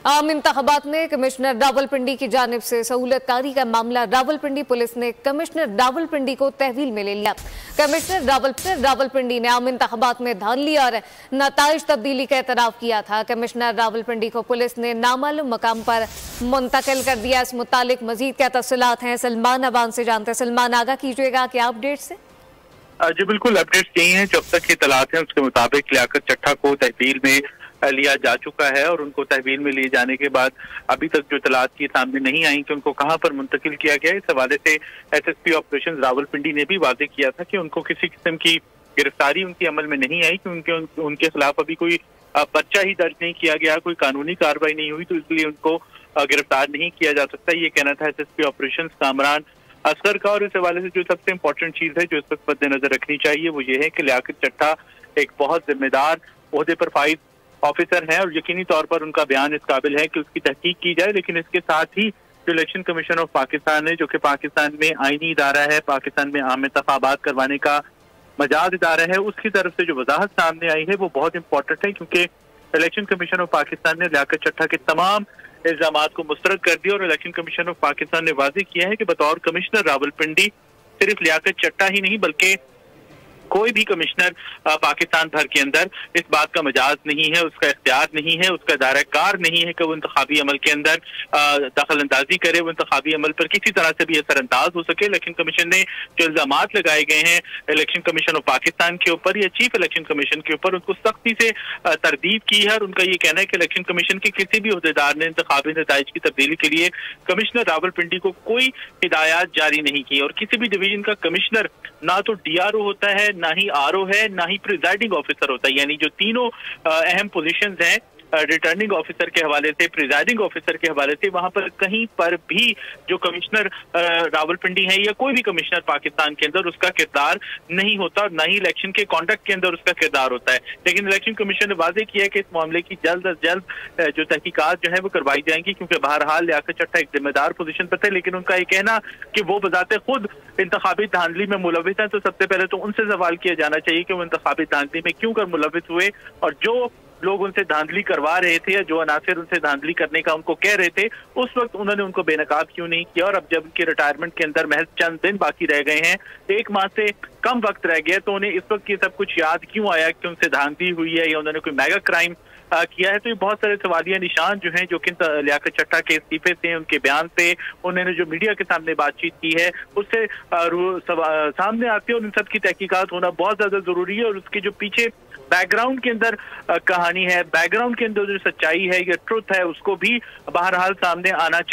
आम इंतखाबात में कमिश्नर रावलपिंडी की जानिब से सहूलतकारी का मामला रावलपिंडी पुलिस ने कमिश्नर रावलपिंडी को तहवील में ले लिया। कमिश्नर रावलपिंडी ने आम इंतखाबात में धांधली और नताइज तब्दीली का एतराफ किया था। कमिश्नर रावलपिंडी को पुलिस ने नामालूम मकाम पर मुंतकिल कर दिया। इस मुतालिक मजीद क्या तफसीलात हैं, सलमान अवान से जानते हैं। सलमान, आगाह कीजिएगा क्या अपडेट से? जी बिल्कुल, अपडेट्स यही हैं। जब तक ये इत्तलात हैं उसके मुताबिक लियाकत चट्टा को तहवील में लिया जा चुका है और उनको तहवील में लिए जाने के बाद अभी तक जो इत्तलात की सामने नहीं आई कि उनको कहां पर मुंतकिल किया गया। इस हवाले से एसएसपी ऑपरेशन रावलपिंडी ने भी वादे किया था कि उनको किसी किस्म की गिरफ्तारी उनकी अमल में नहीं आई, कि उनके खिलाफ अभी कोई पर्चा ही दर्ज नहीं किया गया, कोई कानूनी कार्रवाई नहीं हुई, तो इसलिए उनको गिरफ्तार नहीं किया जा सकता। ये कहना था एसएसपी ऑपरेशन कामरान असगर का। और इस हवाले से जो सबसे इम्पोर्टेंट चीज है जो इस वक्त मद्देनजर रखनी चाहिए वो ये है कि लियाकत चट्टा एक बहुत जिम्मेदार ओहदे पर फाइज ऑफिसर है और यकीनी तौर पर उनका बयान इस काबिल है कि उसकी तहकीक की जाए। लेकिन इसके साथ ही जो इलेक्शन कमीशन ऑफ पाकिस्तान है, जो कि पाकिस्तान में आईनी इदारा है, पाकिस्तान में आम इंतखाबात करवाने का मजाज इदारा है, उसकी तरफ से जो वजाहत सामने आई है वो बहुत इंपॉर्टेंट है, क्योंकि इलेक्शन कमीशन ऑफ पाकिस्तान ने लियाकत चट्टा के तमाम इल्जामात को मुस्तरद कर दिया और इलेक्शन कमीशन ऑफ पाकिस्तान ने वाज़ेह किया है कि बतौर कमिश्नर रावलपिंडी सिर्फ लियाकत चट्टा ही नहीं बल्कि कोई भी कमिश्नर पाकिस्तान भर के अंदर इस बात का मजाज नहीं है, उसका इख्तियार नहीं है, उसका दायरा कार नहीं है कि वो इंतखाबी अमल के अंदर दखल अंदाजी करे, वो इंतखाबी अमल पर किसी तरह से भी असर अंदाज हो सके। इलेक्शन कमीशन ने जो इल्जामात लगाए गए हैं इलेक्शन कमीशन ऑफ पाकिस्तान के ऊपर या चीफ इलेक्शन कमीशन के ऊपर, उनको सख्ती से तरदीद की है। और उनका ये कहना है कि इलेक्शन कमीशन के किसी भी अहदेदार ने इंतखाबी नताइज की तब्दीली के लिए कमिश्नर रावलपिंडी को कोई हिदायत जारी नहीं की। और किसी भी डिवीजन का कमिश्नर ना तो डीआरओ होता है, ना ही आरओ है, ना ही प्रिजाइडिंग ऑफिसर होता है। यानी जो तीनों अहम पोजीशंस हैं रिटर्निंग ऑफिसर के हवाले से, प्रिजाइडिंग ऑफिसर के हवाले से, वहां पर कहीं पर भी जो कमिश्नर रावलपिंडी है या कोई भी कमिश्नर पाकिस्तान के अंदर उसका किरदार नहीं होता और ना ही इलेक्शन के कॉन्डक्ट के अंदर उसका किरदार होता है। लेकिन इलेक्शन कमीशन ने वाज़ेह किया है कि इस मामले की जल्द अज जल्द जो तहकीकात जो है वो करवाई जाएंगी, क्योंकि बहरहाल लियाकत चट्टा एक जिम्मेदार पोजीशन पर थे। लेकिन उनका ये कहना कि वो बजाते खुद इंतखाबी धांधली में मुलविस है, तो सबसे पहले तो उनसे सवाल किया जाना चाहिए कि वो इंतखाबी धांधली में क्यों कर मुलविस हुए और जो लोग उनसे धांधली करवा रहे थे या जो अनासिर उनसे धांधली करने का उनको कह रहे थे उस वक्त उन्होंने उनको बेनकाब क्यों नहीं किया। और अब जब उनके रिटायरमेंट के अंदर महज चंद दिन बाकी रह गए हैं, 1 माह से कम वक्त रह गया, तो उन्हें इस वक्त ये सब कुछ याद क्यों आया कि उनसे धांधली हुई है या उन्होंने कोई मेगा क्राइम किया है। तो ये बहुत सारे सवालिया निशान जो हैं जो कि लियाकत चट्टा के इस्तीफे से, उनके बयान से, उन्होंने जो मीडिया के सामने बातचीत की है उससे सामने आते हैं और इन सब की तहकीकात होना बहुत ज्यादा जरूरी है। और उसके जो पीछे बैकग्राउंड के अंदर कहानी है, बैकग्राउंड के अंदर जो सच्चाई है या ट्रुथ है, उसको भी बहरहाल सामने आना